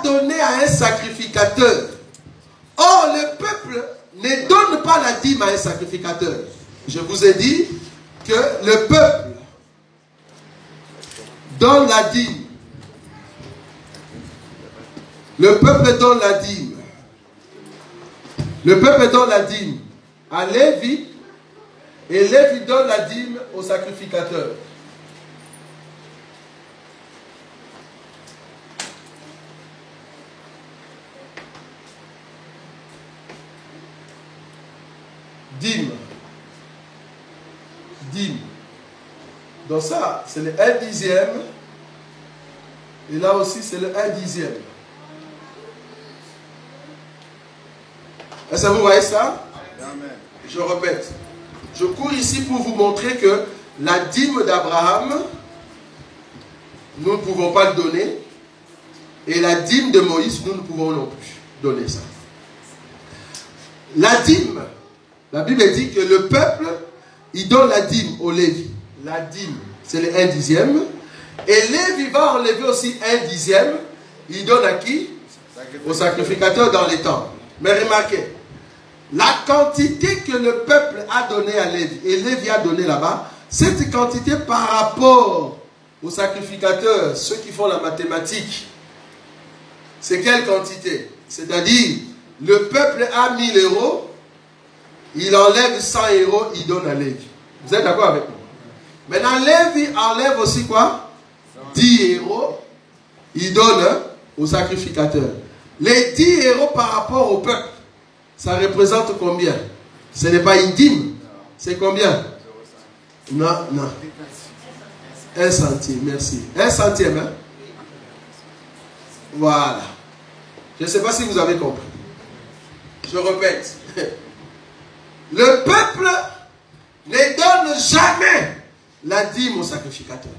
donné à un sacrificateur. Or, le peuple ne donne pas la dîme à un sacrificateur. Je vous ai dit que le peuple donne la dîme. Le peuple donne la dîme. Le peuple donne la dîme à Lévi, et Lévi donne la dîme au sacrificateur. Dîme. Dîme. Donc ça, c'est le 1/10. Et là aussi, c'est le 1/10. Est-ce que vous voyez ça? Amen. Je répète. Je cours ici pour vous montrer que la dîme d'Abraham, nous ne pouvons pas le donner. Et la dîme de Moïse, nous ne pouvons non plus donner ça. La dîme, la Bible dit que le peuple, il donne la dîme au Lévi. La dîme, c'est le 1/10. Et Lévi va enlever aussi 1/10. Il donne à qui? Au sacrificateur dans les temples. Mais remarquez, la quantité que le peuple a donnée à Lévi, et Lévi a donné là-bas, cette quantité par rapport aux sacrificateurs, ceux qui font la mathématique, c'est quelle quantité? C'est-à-dire, le peuple a 1000 euros, il enlève 100 euros, il donne à Lévi. Vous êtes d'accord avec moi? Maintenant, Lévi enlève aussi quoi? 10 euros, il donne au sacrificateur. Les 10 euros par rapport au peuple, ça représente combien? Ce n'est pas une dîme. C'est combien? Non, non. 1 centime, merci. 1 centime, hein? Voilà. Je ne sais pas si vous avez compris. Je répète. Le peuple ne donne jamais la dîme au sacrificateur.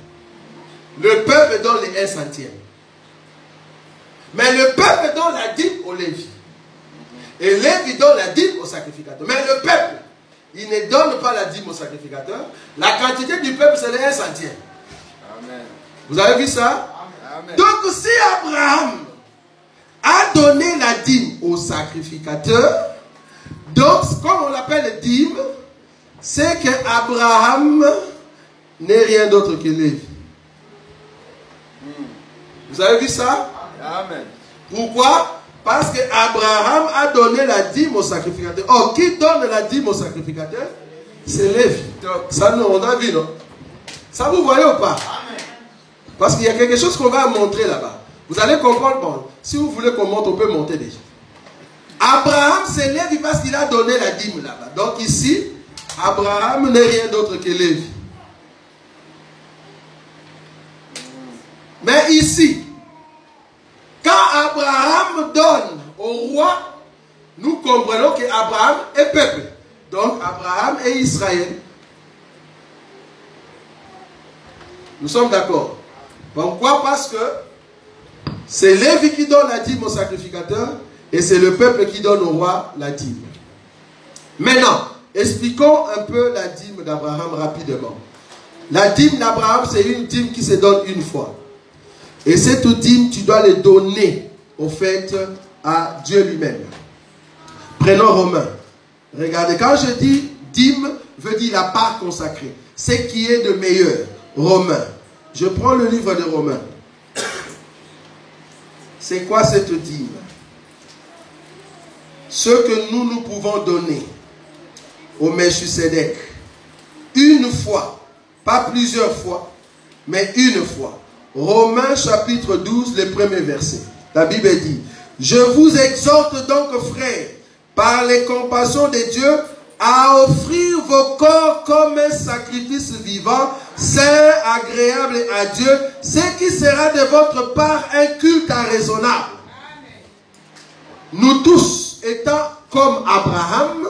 Le peuple donne les 1 centime. Mais le peuple donne la dîme au Lévi. Et Lévi donne la dîme au sacrificateur. Mais le peuple, il ne donne pas la dîme au sacrificateur. La quantité du peuple, c'est les 1 centime. Amen. Vous avez vu ça? Amen. Donc, si Abraham a donné la dîme au sacrificateur, donc, comme on l'appelle dîme, c'est qu'Abraham n'est rien d'autre que Lévi. Vous avez vu ça? Amen. Pourquoi? Parce qu'Abraham a donné la dîme au sacrificateur. Oh, qui donne la dîme au sacrificateur? C'est Lévi. Ça, nous, on a vu, non? Ça, vous voyez ou pas? Amen. Parce qu'il y a quelque chose qu'on va montrer là-bas. Vous allez comprendre. Bon, si vous voulez qu'on monte, on peut monter déjà. Abraham, c'est Lévi parce qu'il a donné la dîme là-bas. Donc ici, Abraham n'est rien d'autre que Lévi. Mais ici, quand Abraham donne au roi, nous comprenons qu'Abraham est peuple. Donc Abraham est Israël. Nous sommes d'accord. Pourquoi? Parce que c'est Lévi qui donne la dîme au sacrificateur et c'est le peuple qui donne au roi la dîme. Maintenant, expliquons un peu la dîme d'Abraham rapidement. La dîme d'Abraham, c'est une dîme qui se donne une fois. Et cette dîme, tu dois le donner, au fait, à Dieu lui-même. Prenons Romains. Regardez, quand je dis dîme, veut dire la part consacrée. Ce qui est de meilleur. Romains. Je prends le livre de Romains. C'est quoi cette dîme? Ce que nous pouvons donner au Melchisedec une fois, pas plusieurs fois, mais une fois. Romains chapitre 12, le premier verset. La Bible dit: je vous exhorte donc, frères, par les compassions de Dieu, à offrir vos corps comme un sacrifice vivant, saint, agréable à Dieu, ce qui sera de votre part un culte raisonnable. Nous tous, étant comme Abraham,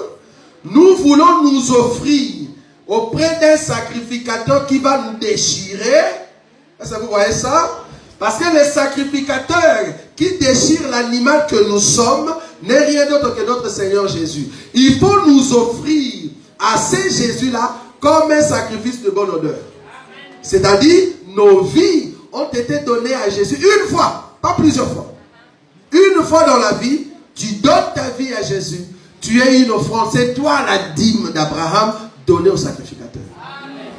nous voulons nous offrir auprès d'un sacrificateur qui va nous déchirer. Est-ce que vous voyez ça? Parce que le sacrificateur qui déchire l'animal que nous sommes n'est rien d'autre que notre Seigneur Jésus. Il faut nous offrir à ce Jésus-là comme un sacrifice de bonne odeur. C'est-à-dire, nos vies ont été données à Jésus une fois, pas plusieurs fois. une fois dans la vie, tu donnes ta vie à Jésus, tu es une offrande. C'est toi la dîme d'Abraham donnée au sacrificateur. Amen.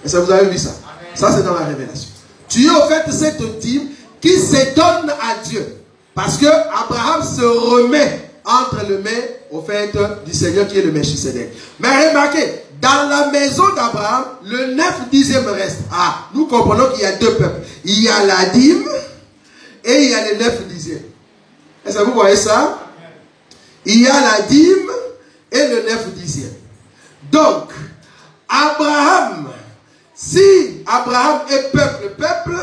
Et ça, vous avez vu ça? Amen. Ça, c'est dans la révélation. Tu es au fait cette dîme qui se donne à Dieu. Parce que Abraham se remet entre les mains au fait du Seigneur qui est le Melchisedec. Mais remarquez, dans la maison d'Abraham, le 9/10 reste. Ah, nous comprenons qu'il y a deux peuples. Il y a la dîme et il y a le 9/10. Est-ce que vous voyez ça? Il y a la dîme et le 9/10. Donc, Abraham, si Abraham est peuple,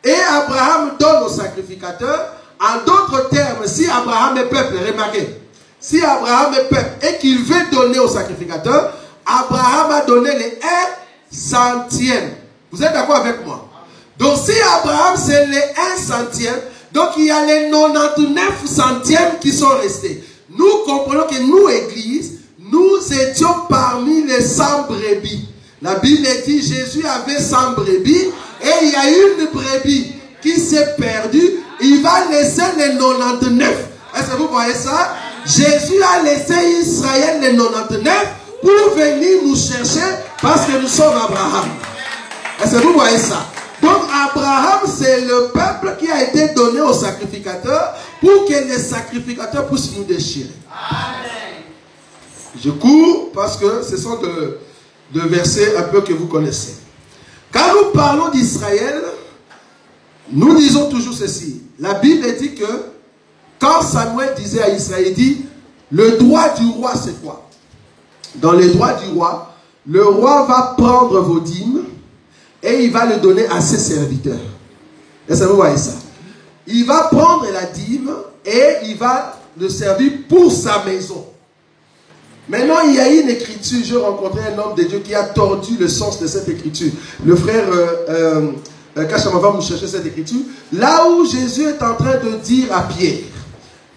et Abraham donne au sacrificateur, en d'autres termes, si Abraham est peuple, remarquez, si Abraham est peuple et qu'il veut donner au sacrificateur, Abraham a donné les 1/100. Vous êtes d'accord avec moi? Donc si Abraham c'est les 1/100, donc il y a les 99 centièmes qui sont restés. Nous comprenons que nous, Église, nous étions parmi les 100 brebis. La Bible dit Jésus avait 100 brebis et il y a une brebis qui s'est perdue. Il va laisser les 99. Est-ce que vous voyez ça? Jésus a laissé Israël les 99 pour venir nous chercher parce que nous sommes Abraham. Est-ce que vous voyez ça? Donc Abraham, c'est le peuple qui a été donné au sacrificateur pour que les sacrificateurs puissent nous déchirer. Amen. Je cours parce que ce sont de versets un peu que vous connaissez. Quand nous parlons d'Israël, nous disons toujours ceci. La Bible dit que quand Samuel disait à Israël, il dit, le droit du roi c'est quoi? Dans les droits du roi, le roi va prendre vos dîmes et il va le donner à ses serviteurs. Est-ce que vous voyez ça? Il va prendre la dîme et il va le servir pour sa maison. Maintenant, il y a une écriture. J'ai rencontré un homme de Dieu qui a tordu le sens de cette écriture. Le frère Kachama va nous chercher cette écriture. Là où Jésus est en train de dire à Pierre,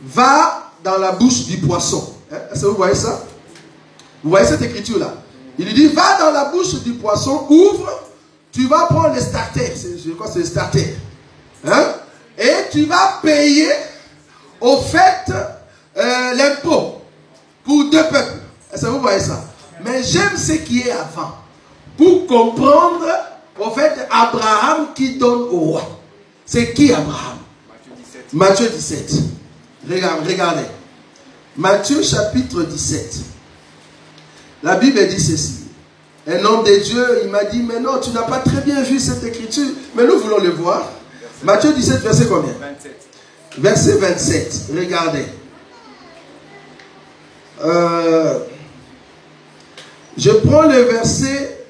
va dans la bouche du poisson. Est-ce que vous voyez ça? Vous voyez cette écriture-là? Il lui dit, va dans la bouche du poisson, ouvre, tu vas prendre les starters. Je crois que c'est les starters. Hein? Et tu vas payer au fait l'impôt pour deux peuples. Est-ce que vous voyez ça? Mais j'aime ce qui est avant. Pour comprendre, au fait, Abraham qui donne au roi. C'est qui Abraham? Matthieu 17. Regardez. Matthieu chapitre 17. La Bible dit ceci. Un homme de Dieu, il m'a dit, mais non, tu n'as pas très bien vu cette écriture. Mais nous voulons le voir. Matthieu 17, verset combien? 27. Verset 27. Regardez. Je prends le verset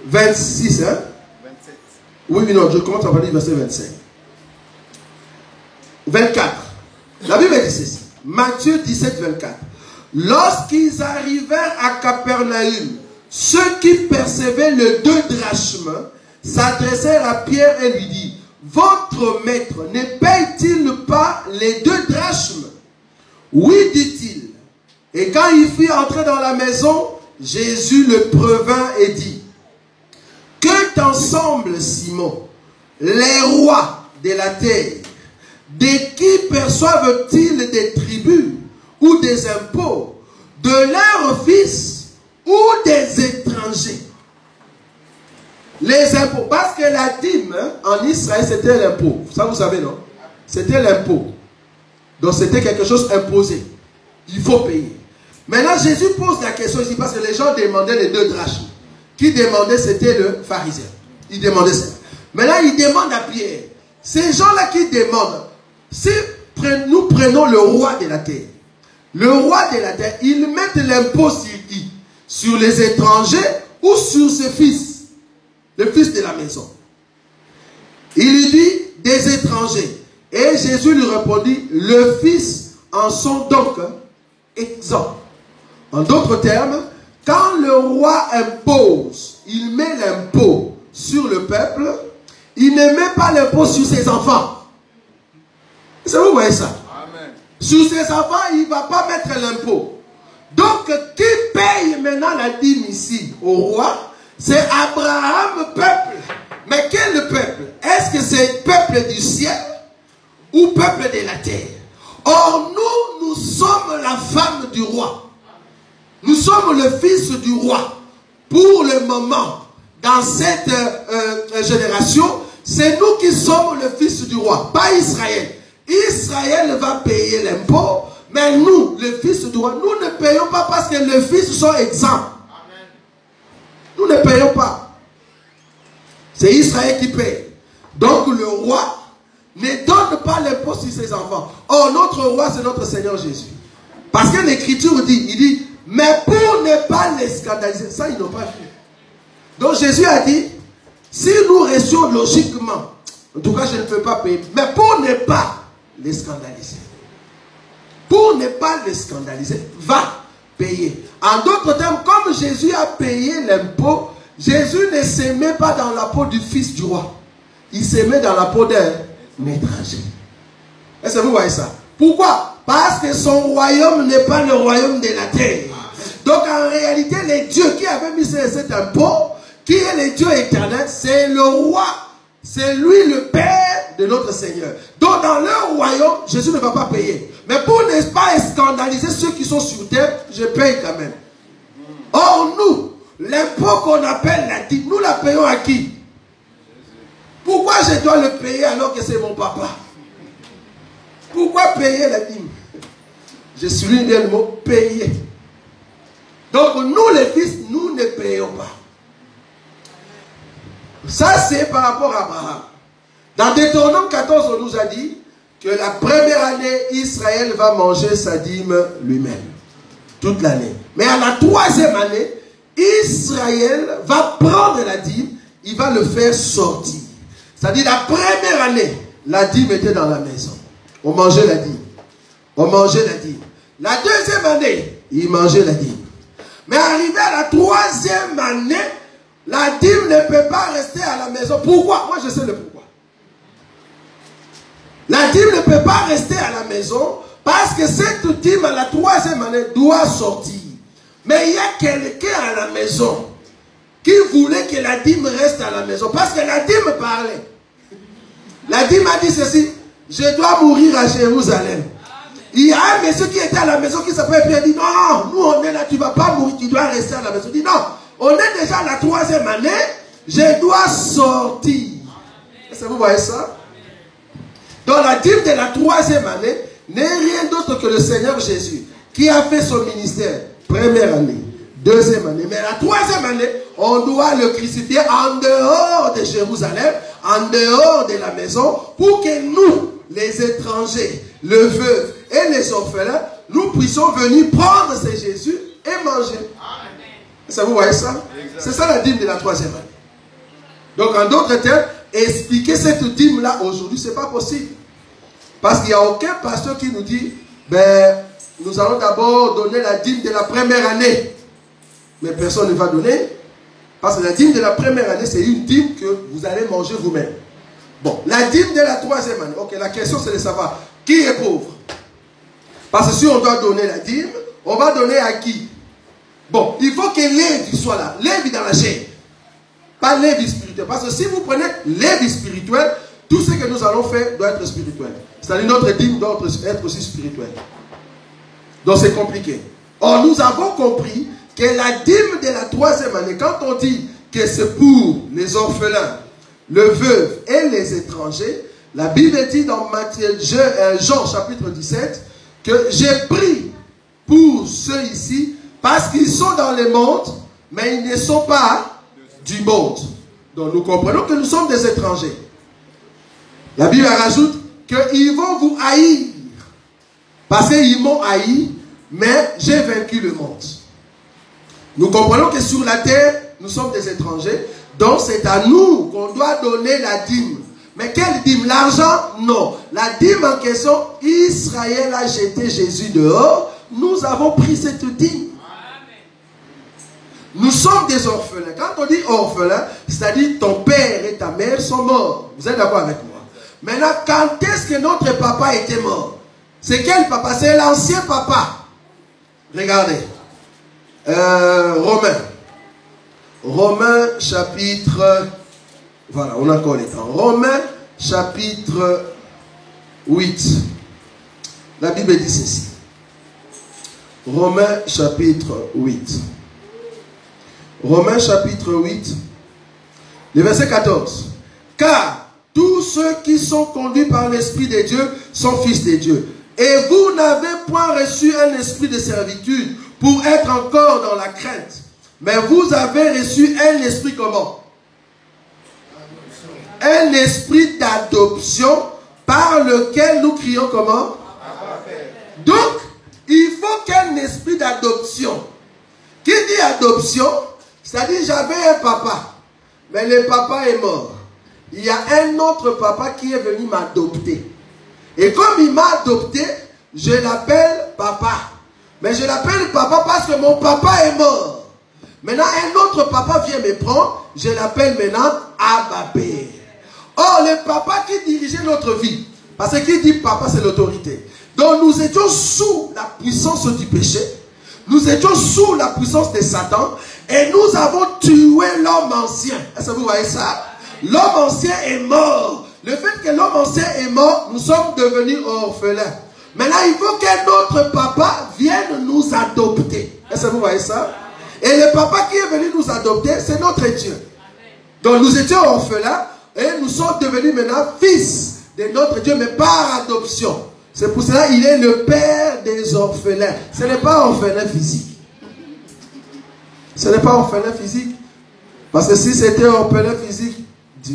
26. Hein? 27. Oui, mais non, je commence à parler du verset 25. 24. La Bible dit ceci. Matthieu 17, 24. Lorsqu'ils arrivèrent à Capernaum, ceux qui percevaient le 2 drachmes s'adressèrent à Pierre et lui dirent, votre maître ne paye-t-il pas les 2 drachmes? Oui, dit-il. Et quand il fit entrer dans la maison, Jésus le prevint et dit, que t'en semble, Simon? Les rois de la terre, de qui perçoivent-ils des tribus ou des impôts? De leurs fils ou des étrangers? Les impôts, parce que la dîme en Israël c'était l'impôt. Ça vous savez, non? C'était l'impôt. Donc c'était quelque chose imposé. Il faut payer. Maintenant Jésus pose la question ici parce que les gens demandaient les 2 drachmes. Qui demandait, c'était le pharisien. Il demandait ça. Maintenant il demande à Pierre. Ces gens-là qui demandent, si nous prenons le roi de la terre, le roi de la terre, ils mettent l'impôt sur qui? Sur les étrangers ou sur ses fils? Le fils de la maison. Il lui dit des étrangers. Et Jésus lui répondit, le fils en sont donc exempts. En d'autres termes, quand le roi impose, il met l'impôt sur le peuple, il ne met pas l'impôt sur ses enfants. Est-ce que vous voyez ça? Amen. Sur ses enfants, il ne va pas mettre l'impôt. Donc, qui paye maintenant la dîme ici au roi? C'est Abraham, peuple. Mais quel peuple? Est-ce que c'est le peuple du ciel? ou peuple de la terre. Or nous sommes la femme du roi. Nous sommes le fils du roi. Pour le moment, dans cette génération, c'est nous qui sommes le fils du roi, pas Israël. Israël va payer l'impôt, mais nous, le fils du roi, nous ne payons pas parce que les fils sont exempts. Nous ne payons pas. C'est Israël qui paye. Donc le roi ne donne pas l'impôt sur ses enfants. Or, notre roi, c'est notre Seigneur Jésus. Parce que l'Écriture dit, il dit, mais pour ne pas les scandaliser, ça ils n'ont pas fait. Donc Jésus a dit, si nous restions logiquement, en tout cas je ne peux pas payer, mais pour ne pas les scandaliser, pour ne pas les scandaliser, va payer. En d'autres termes, comme Jésus a payé l'impôt, Jésus ne se met pas dans la peau du fils du roi. Il se met dans la peau d'un étranger. Est-ce que vous voyez ça? Pourquoi? Parce que son royaume n'est pas le royaume de la terre. Donc en réalité, les dieux qui avaient mis cet impôt, qui est le Dieu éternel, c'est le roi. C'est lui le Père de notre Seigneur. Donc dans leur royaume, Jésus ne va pas payer. Mais pour ne pas scandaliser ceux qui sont sur terre, je paye quand même. Or nous, l'impôt qu'on appelle la dîme, nous la payons à qui? Pourquoi je dois le payer alors que c'est mon papa? Pourquoi payer la dîme? Je souligne le mot payer. Donc nous les fils, nous ne payons pas. Ça c'est par rapport à Abraham. Dans Deutéronome 14, on nous a dit que la première année, Israël va manger sa dîme lui-même. Toute l'année. Mais à la troisième année, Israël va prendre la dîme, il va le faire sortir. C'est-à-dire la première année, la dîme était dans la maison. On mangeait la dîme. On mangeait la dîme. La deuxième année, il mangeait la dîme. Mais arrivé à la troisième année, la dîme ne peut pas rester à la maison. Pourquoi? Moi je sais le pourquoi. La dîme ne peut pas rester à la maison parce que cette dîme à la troisième année doit sortir. Mais il y a quelqu'un à la maison qui voulait que la dîme reste à la maison. Parce que la dîme parlait. La dîme a dit ceci: je dois mourir à Jérusalem. Il y a un monsieur qui était à la maison qui s'appelle Pierre. Il dit non, nous on est là, tu ne vas pas mourir, tu dois rester à la maison. Il dit non, on est déjà à la troisième année, je dois sortir. Est-ce que vous voyez ça? Donc la dîme de la troisième année n'est rien d'autre que le Seigneur Jésus qui a fait son ministère. Première année, deuxième année, mais la troisième année, on doit le crucifier en dehors de Jérusalem, en dehors de la maison, pour que nous, les étrangers, le veuve et les orphelins, nous puissions venir prendre ce Jésus et manger. Ça, vous voyez ça? C'est ça la dîme de la troisième année. Donc en d'autres termes, expliquer cette dîme-là aujourd'hui, ce n'est pas possible. Parce qu'il n'y a aucun pasteur qui nous dit, ben, nous allons d'abord donner la dîme de la première année. Mais personne ne va donner. Parce que la dîme de la première année, c'est une dîme que vous allez manger vous-même. Bon, la dîme de la troisième année. Ok, la question c'est de savoir qui est pauvre. Parce que si on doit donner la dîme, on va donner à qui? Bon, il faut que Lévi soit là. Lévi dans la chair. Pas Lévi spirituel. Parce que si vous prenez Lévi spirituel, tout ce que nous allons faire doit être spirituel. C'est-à-dire notre dîme doit être aussi spirituel. Donc c'est compliqué. Or nous avons compris que la dîme de la troisième année, quand on dit que c'est pour les orphelins, le veuve et les étrangers, la Bible dit dans Jean chapitre 17 que j'ai pris pour ceux ici parce qu'ils sont dans le monde, mais ils ne sont pas du monde. Donc nous comprenons que nous sommes des étrangers. La Bible rajoute qu'ils vont vous haïr parce qu'ils m'ont haï, mais j'ai vaincu le monde. Nous comprenons que sur la terre, nous sommes des étrangers. Donc c'est à nous qu'on doit donner la dîme. Mais quelle dîme? L'argent? Non. La dîme en question, Israël a jeté Jésus dehors. Nous avons pris cette dîme. Nous sommes des orphelins. Quand on dit orphelin, c'est-à-dire ton père et ta mère sont morts. Vous êtes d'accord avec moi? Maintenant, quand est-ce que notre papa était mort? C'est quel papa? C'est l'ancien papa. Regardez. Romains chapitre... Voilà, on a encore les temps. Romains chapitre 8. La Bible dit ceci. Romains chapitre 8. Romains chapitre 8, le verset 14. Car tous ceux qui sont conduits par l'Esprit de Dieu sont fils de Dieu. Et vous n'avez point reçu un esprit de servitude pour être encore dans la crainte. Mais vous avez reçu un esprit comment? Un esprit d'adoption par lequel nous crions comment? Donc, il faut qu'un esprit d'adoption. Qui dit adoption? C'est-à-dire, j'avais un papa, mais le papa est mort. Il y a un autre papa qui est venu m'adopter. Et comme il m'a adopté, je l'appelle papa. Mais je l'appelle papa parce que mon papa est mort. Maintenant, un autre papa vient me prendre, je l'appelle maintenant Abba Père. Or, le papa qui dirigeait notre vie, parce que qui dit papa, c'est l'autorité. Donc, nous étions sous la puissance du péché. Nous étions sous la puissance de Satan. Et nous avons tué l'homme ancien. Est-ce que vous voyez ça? L'homme ancien est mort. Le fait que l'homme ancien est mort, nous sommes devenus orphelins. Maintenant, il faut qu'un autre papa vienne nous adopter. Est-ce que vous voyez ça? Et le papa qui est venu nous adopter, c'est notre Dieu. Donc, nous étions orphelins et nous sommes devenus maintenant fils de notre Dieu, mais par adoption. C'est pour cela qu'il est le père des orphelins. Ce n'est pas orphelin physique. Ce n'est pas orphelin physique. Parce que si c'était orphelin physique,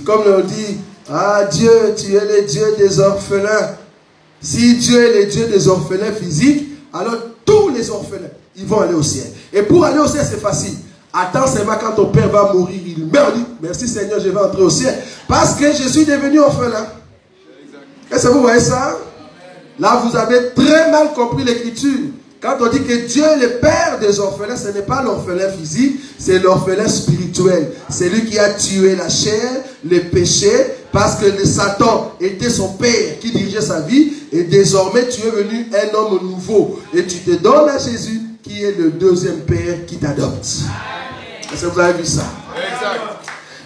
comme on dit, ah Dieu, tu es le Dieu des orphelins. Si Dieu est le Dieu des orphelins physiques, alors tous les orphelins, ils vont aller au ciel. Et pour aller au ciel, c'est facile. Attends seulement quand ton père va mourir, il meurt, dit, merci Seigneur, je vais entrer au ciel. Parce que je suis devenu orphelin. Est-ce que vous voyez ça? Là, vous avez très mal compris l'écriture. Quand on dit que Dieu est le père des orphelins, ce n'est pas l'orphelin physique, c'est l'orphelin spirituel. C'est lui qui a tué la chair, le péché, parce que le Satan était son père qui dirigeait sa vie, et désormais tu es venu un homme nouveau. Et tu te donnes à Jésus, qui est le deuxième père qui t'adopte. Est-ce que vous avez vu ça? Exact.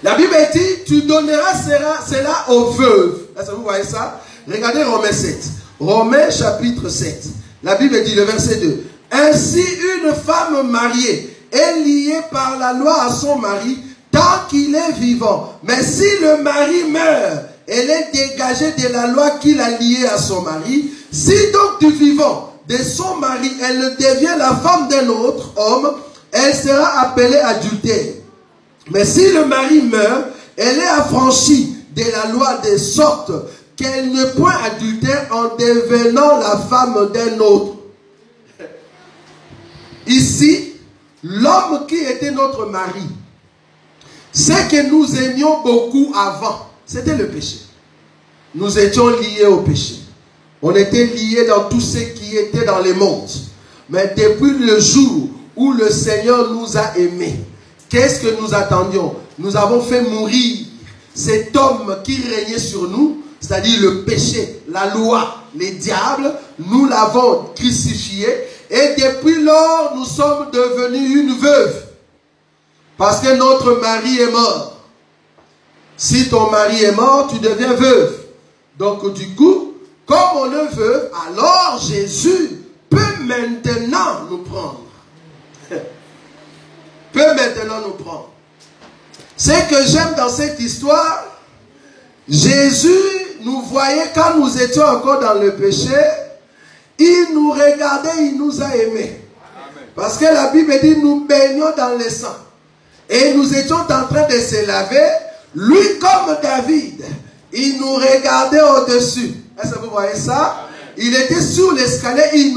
La Bible dit, tu donneras cela aux veuves. Est-ce que vous voyez ça? Regardez Romains 7. Romains chapitre 7. La Bible dit le verset 2. Ainsi une femme mariée est liée par la loi à son mari tant qu'il est vivant. Mais si le mari meurt, elle est dégagée de la loi qui l'a liée à son mari. Si donc du vivant de son mari, elle devient la femme d'un autre homme, elle sera appelée adultère. Mais si le mari meurt, elle est affranchie de la loi de sorte qu'elle ne point adultère en devenant la femme d'un autre. Ici, l'homme qui était notre mari, c'est que nous aimions beaucoup avant. C'était le péché. Nous étions liés au péché. On était liés dans tout ce qui était dans les mondes. Mais depuis le jour où le Seigneur nous a aimés, qu'est-ce que nous attendions? Nous avons fait mourir cet homme qui régnait sur nous, c'est-à-dire le péché, la loi, les diables. Nous l'avons crucifié. Et depuis lors, nous sommes devenus une veuve. Parce que notre mari est mort. Si ton mari est mort, tu deviens veuve. Donc du coup, comme on est veuve, alors Jésus peut maintenant nous prendre. Peut maintenant nous prendre. Ce que j'aime dans cette histoire, Jésus nous voyait quand nous étions encore dans le péché. Il nous regardait, il nous a aimés. Parce que la Bible dit, nous baignons dans le sang. Et nous étions en train de se laver. Lui, comme David, il nous regardait au-dessus. Est-ce que vous voyez ça? Il était sur l'escalier, il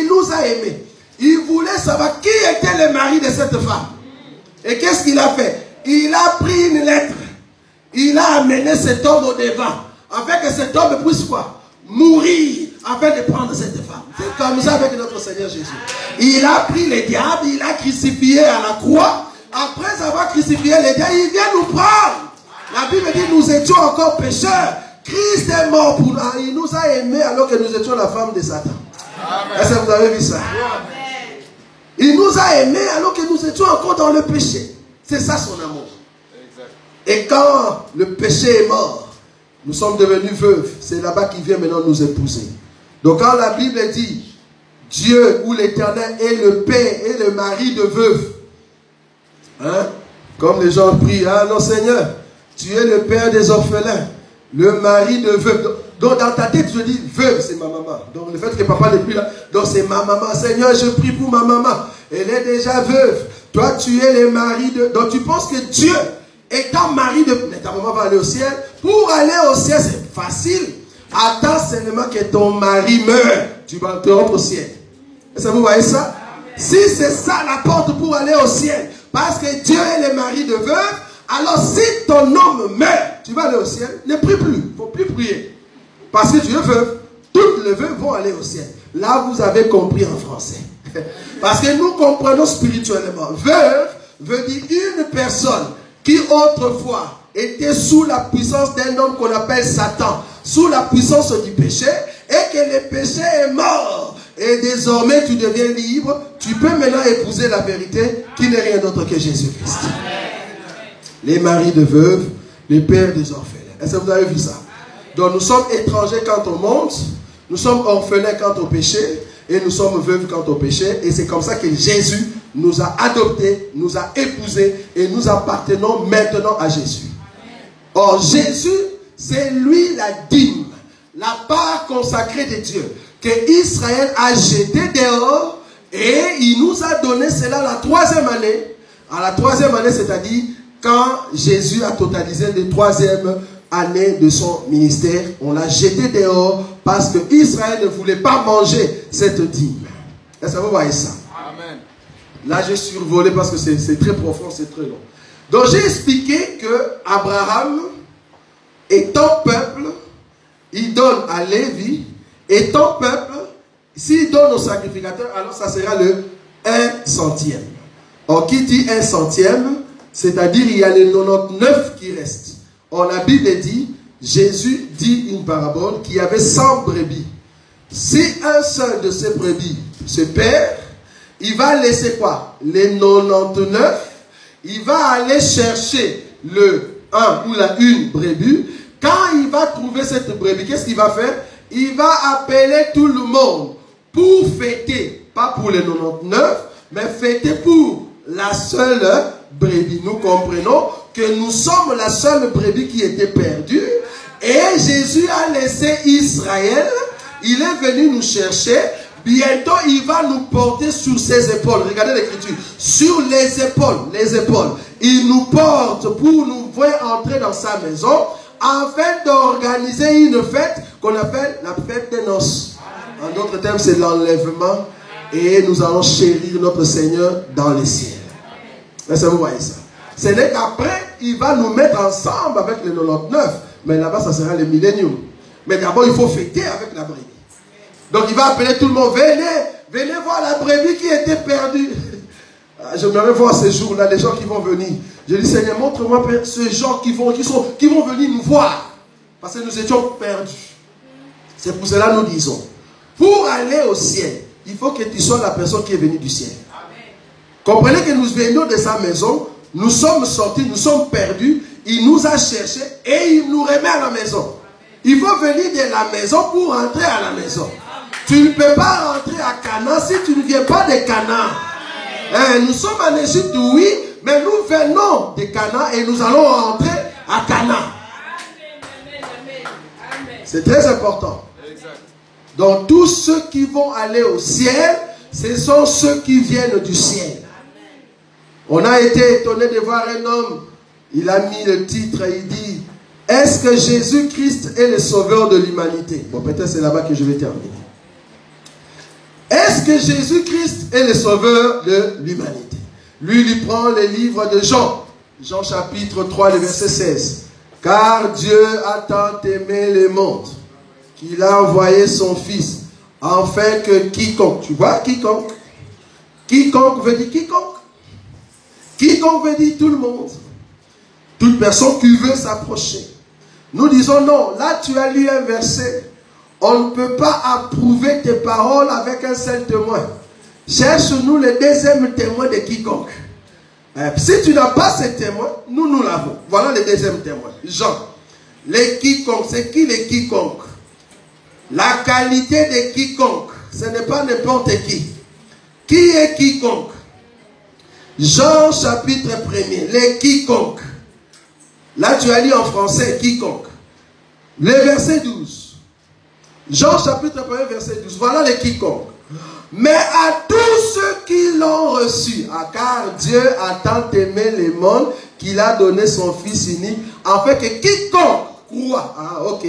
nous a aimés. Il voulait savoir qui était le mari de cette femme. Et qu'est-ce qu'il a fait? Il a pris une lettre. Il a amené cet homme au devant. Afin que cet homme puisse quoi? Mourir. Afin de prendre cette femme. C'est comme ça avec notre Seigneur Jésus. Il a pris le diable, il a crucifié à la croix. Après avoir crucifié le diable, il vient nous prendre. La Bible dit, nous étions encore pécheurs. Christ est mort pour nous. Il nous a aimés alors que nous étions la femme de Satan. Est-ce que vous avez vu ça? Amen. Il nous a aimés alors que nous étions encore dans le péché. C'est ça son amour. Exact. Et quand le péché est mort, Nous sommes devenus veuves. C'est là-bas qu'il vient maintenant nous épouser. Donc quand la Bible dit Dieu ou l'Éternel est le père et le mari de veuves, hein? Comme les gens prient, ah non Seigneur, tu es le père des orphelins, le mari de veuves. Donc dans ta tête, je dis veuve, c'est ma maman. Donc le fait que papa n'est plus là, donc c'est ma maman. Seigneur, je prie pour ma maman. Elle est déjà veuve. Toi, tu es le mari de... Donc tu penses que Dieu étant mari de... Mais ta maman va aller au ciel. Pour aller au ciel, c'est facile. Attends seulement que ton mari meure. Tu vas te rendre au ciel. Est-ce que vous voyez ça? Si c'est ça la porte pour aller au ciel, parce que Dieu est le mari de veuve, alors si ton homme meurt, tu vas aller au ciel, ne prie plus. Il ne faut plus prier. Parce que tu es veuve. Toutes les veuves vont aller au ciel. Là, vous avez compris en français. Parce que nous comprenons spirituellement. Veuve veut dire une personne qui autrefois était sous la puissance d'un homme qu'on appelle Satan, sous la puissance du péché, et que le péché est mort. Et désormais tu deviens libre. Tu peux maintenant épouser la vérité qui n'est rien d'autre que Jésus-Christ. Les maris de veuves, les pères des orphelins. Est-ce que vous avez vu ça? Donc nous sommes étrangers quand on monte, nous sommes orphelins quant au péché, et nous sommes veuves quant au péché. Et c'est comme ça que Jésus nous a adoptés, nous a épousés, et nous appartenons maintenant à Jésus. Or Jésus, c'est lui la dîme, la part consacrée de Dieu, que Israël a jeté dehors, et il nous a donné cela la 3e année. À la 3e année, c'est-à-dire quand Jésus a totalisé les 3e année de son ministère, on l'a jeté dehors parce que Israël ne voulait pas manger cette dîme. Est-ce que vous voyez ça? Amen. Là, j'ai survolé parce que c'est très profond, c'est très long. Donc, j'ai expliqué que Abraham, étant peuple, il donne à Lévi, étant peuple, s'il donne au sacrificateur, alors ça sera le 1/100. Or, qui dit 1/100, c'est-à-dire il y a les 99 qui restent. Or, la Bible dit, Jésus dit une parabole qu'il y avait 100 brebis. Si un seul de ces brebis se perd, il va laisser quoi? Les 99. Il va aller chercher le 1 ou la une brebis. Quand il va trouver cette brebis, qu'est-ce qu'il va faire? Il va appeler tout le monde pour fêter. Pas pour les 99, mais fêter pour la seule brebis. Nous comprenons que nous sommes la seule brebis qui était perdue. Et Jésus a laissé Israël. Il est venu nous chercher. Bientôt, il va nous porter sur ses épaules. Regardez l'écriture. Sur les épaules. Il nous porte pour nous voir entrer dans sa maison afin d'organiser une fête qu'on appelle la fête des noces. En d'autres termes, c'est l'enlèvement. Et nous allons chérir notre Seigneur dans les ciels. Est-ce que vous voyez ça? Ce n'est qu'après, il va nous mettre ensemble avec les 99. Mais là-bas, ça sera le millénium. Mais d'abord, il faut fêter avec la brebis. Donc, il va appeler tout le monde. Venez voir la brebis qui était perdue. J'aimerais voir ces jours-là, les gens qui vont venir. Je dis, Seigneur, montre-moi ces gens qui vont venir nous voir. Parce que nous étions perdus. C'est pour cela que nous disons, pour aller au ciel, il faut que tu sois la personne qui est venue du ciel. Comprenez que nous venions de sa maison, nous sommes sortis, nous sommes perdus, il nous a cherchés et il nous remet à la maison. Il faut venir de la maison pour rentrer à la maison. Tu ne peux pas rentrer à Canaan si tu ne viens pas de Canaan. Nous sommes en Égypte, oui, mais nous venons de Canaan et nous allons rentrer à Canaan. C'est très important. Donc tous ceux qui vont aller au ciel, ce sont ceux qui viennent du ciel. On a été étonné de voir un homme, il a mis le titre et il dit, est-ce que Jésus-Christ est le sauveur de l'humanité? Bon, peut-être c'est là-bas que je vais terminer. Est-ce que Jésus-Christ est le sauveur de l'humanité? Lui, il prend le livre de Jean. Jean chapitre 3, le verset 16. Car Dieu a tant aimé le monde qu'il a envoyé son Fils, afin que quiconque, tu vois, quiconque veut dire quiconque. Quiconque veut dire tout le monde. Toute personne qui veut s'approcher. Nous disons non, là tu as lu un verset. On ne peut pas approuver tes paroles avec un seul témoin. Cherche-nous le deuxième témoin de quiconque. Si tu n'as pas ce témoin, nous l'avons. Voilà le deuxième témoin. Jean. Les quiconques, c'est qui les quiconques? La qualité de quiconque, ce n'est pas n'importe qui. Qui est quiconque? Jean chapitre 1er, les quiconques. Là tu as lu en français quiconque. Le verset 12. Jean chapitre 1er, verset 12. Voilà les quiconques. Mais à tous ceux qui l'ont reçu, car Dieu a tant aimé le monde qu'il a donné son Fils unique, afin que quiconque croit, ok,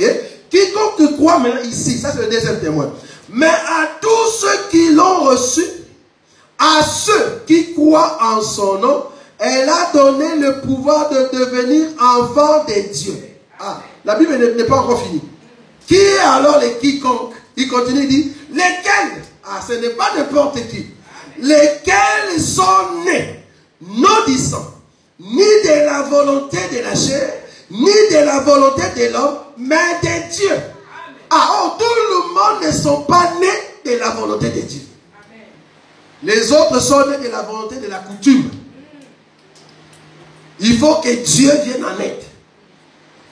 quiconque croit maintenant ici, ça c'est le deuxième témoin. Mais à tous ceux qui l'ont reçu, à ceux qui croient en son nom, elle a donné le pouvoir de devenir enfants de Dieu. La Bible n'est pas encore finie. Qui est alors les quiconques? Il continue, il dit, lesquels? Ce n'est pas n'importe qui. Lesquels sont nés, non du sang, ni de la volonté de la chair, ni de la volonté de l'homme, mais de Dieu. Tout le monde ne sont pas nés de la volonté de Dieu. Les autres sont nés de la volonté de la coutume. Il faut que Dieu vienne en aide.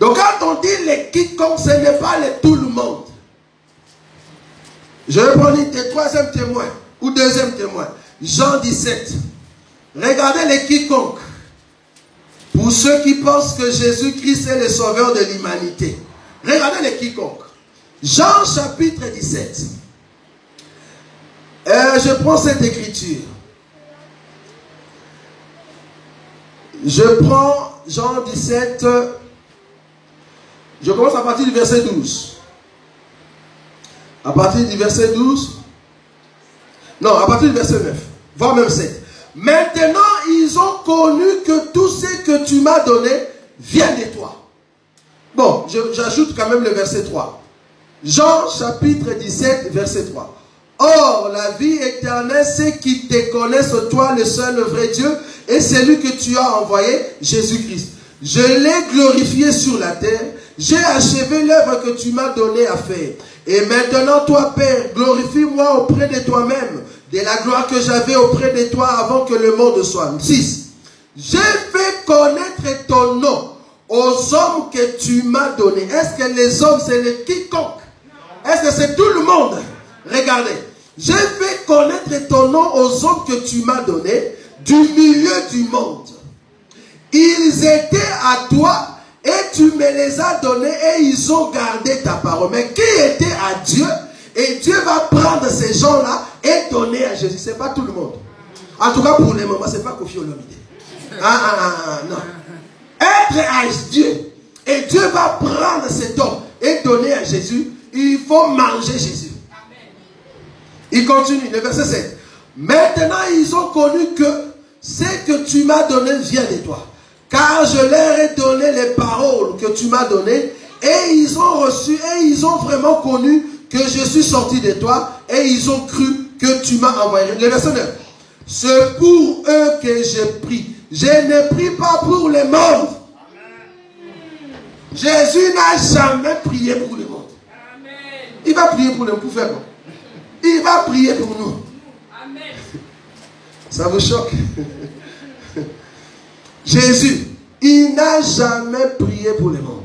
Donc quand on dit les quiconques, ce n'est pas tout le monde. Je vais prendre le troisième témoin ou deuxième témoin. Jean 17. Regardez les quiconques. Pour ceux qui pensent que Jésus-Christ est le sauveur de l'humanité. Regardez les quiconques. Jean chapitre 17. Je prends cette écriture. Je prends Jean 17. Je commence à partir du verset 12. À partir du verset 12. Non, à partir du verset 9. Voire même 7. Maintenant, ils ont connu que tout ce que tu m'as donné vient de toi. Bon, j'ajoute quand même le verset 3. Jean chapitre 17, verset 3. Or, la vie éternelle, c'est qu'ils te connaissent, toi, le seul vrai Dieu, et celui que tu as envoyé, Jésus-Christ. Je l'ai glorifié sur la terre. J'ai achevé l'œuvre que tu m'as donné à faire. Et maintenant, toi, Père, glorifie-moi auprès de toi-même, de la gloire que j'avais auprès de toi avant que le monde soit. 6. J'ai fait connaître ton nom aux hommes que tu m'as donnés. Est-ce que les hommes, c'est les quiconque? Est-ce que c'est tout le monde? Regardez. J'ai fait connaître ton nom aux hommes que tu m'as donnés du milieu du monde. Ils étaient à toi et tu me les as donnés et ils ont gardé ta parole. Mais qui était à Dieu? Et Dieu va prendre ces gens-là et donner à Jésus. Ce n'est pas tout le monde. En tout cas, pour le moment, ce n'est pas Kofi Olomide. Non. Être à Dieu. Et Dieu va prendre cet homme et donner à Jésus. Il faut manger Jésus. Il continue, le verset 7. Maintenant, ils ont connu que ce que tu m'as donné vient de toi. Car je leur ai donné les paroles que tu m'as données. Et ils ont reçu, et ils ont vraiment connu que je suis sorti de toi. Et ils ont cru que tu m'as envoyé. Le verset 9. C'est pour eux que je prie. Je ne prie pas pour le monde. Jésus n'a jamais prié pour le monde. Il va prier pour le monde, pour faire quoi? Il va prier pour nous. Amen. Ça vous choque? Jésus, il n'a jamais prié pour le monde.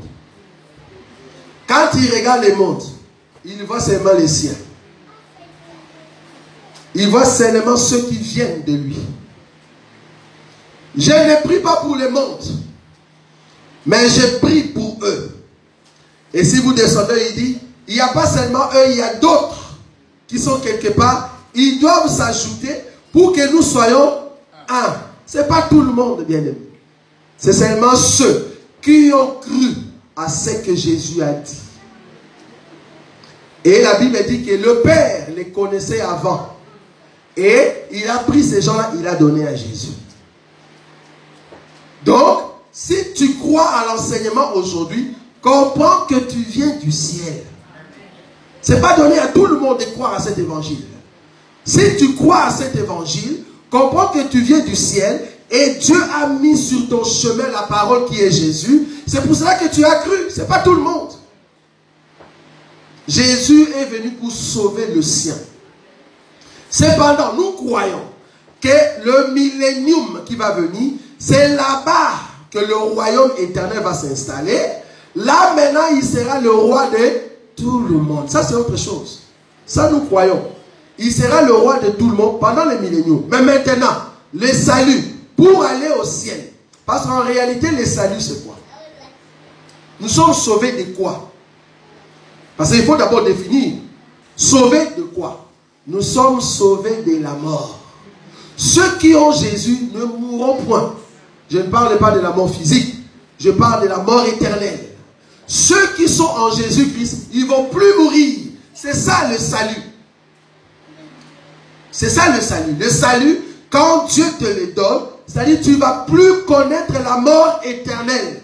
Quand il regarde le monde, il voit seulement les siens. Il voit seulement ceux qui viennent de lui. Je ne prie pas pour le monde, mais je prie pour eux. Et si vous descendez, il dit, il n'y a pas seulement eux, il y a d'autres qui sont quelque part, ils doivent s'ajouter pour que nous soyons un. Ce n'est pas tout le monde, bien aimé. C'est seulement ceux qui ont cru à ce que Jésus a dit. Et la Bible dit que le Père les connaissait avant. Et il a pris ces gens-là, il a donné à Jésus. Donc, si tu crois à l'enseignement aujourd'hui, comprends que tu viens du ciel. Ce n'est pas donné à tout le monde de croire à cet évangile. Si tu crois à cet évangile, comprends que tu viens du ciel et Dieu a mis sur ton chemin la parole qui est Jésus. C'est pour cela que tu as cru. Ce n'est pas tout le monde. Jésus est venu pour sauver le sien. Cependant, nous croyons que le millénium qui va venir, c'est là-bas que le royaume éternel va s'installer. Là maintenant, il sera le roi de tout le monde. Ça, c'est autre chose. Ça, nous croyons. Il sera le roi de tout le monde pendant les milléniaux. Mais maintenant, le salut, pour aller au ciel. Parce qu'en réalité, le salut, c'est quoi? Nous sommes sauvés de quoi? Parce qu'il faut d'abord définir. Sauvés de quoi? Nous sommes sauvés de la mort. Ceux qui ont Jésus ne mourront point. Je ne parle pas de la mort physique. Je parle de la mort éternelle. Ceux qui sont en Jésus-Christ, ils ne vont plus mourir. C'est ça le salut. C'est ça le salut. Le salut, quand Dieu te le donne, c'est-à-dire que tu ne vas plus connaître la mort éternelle.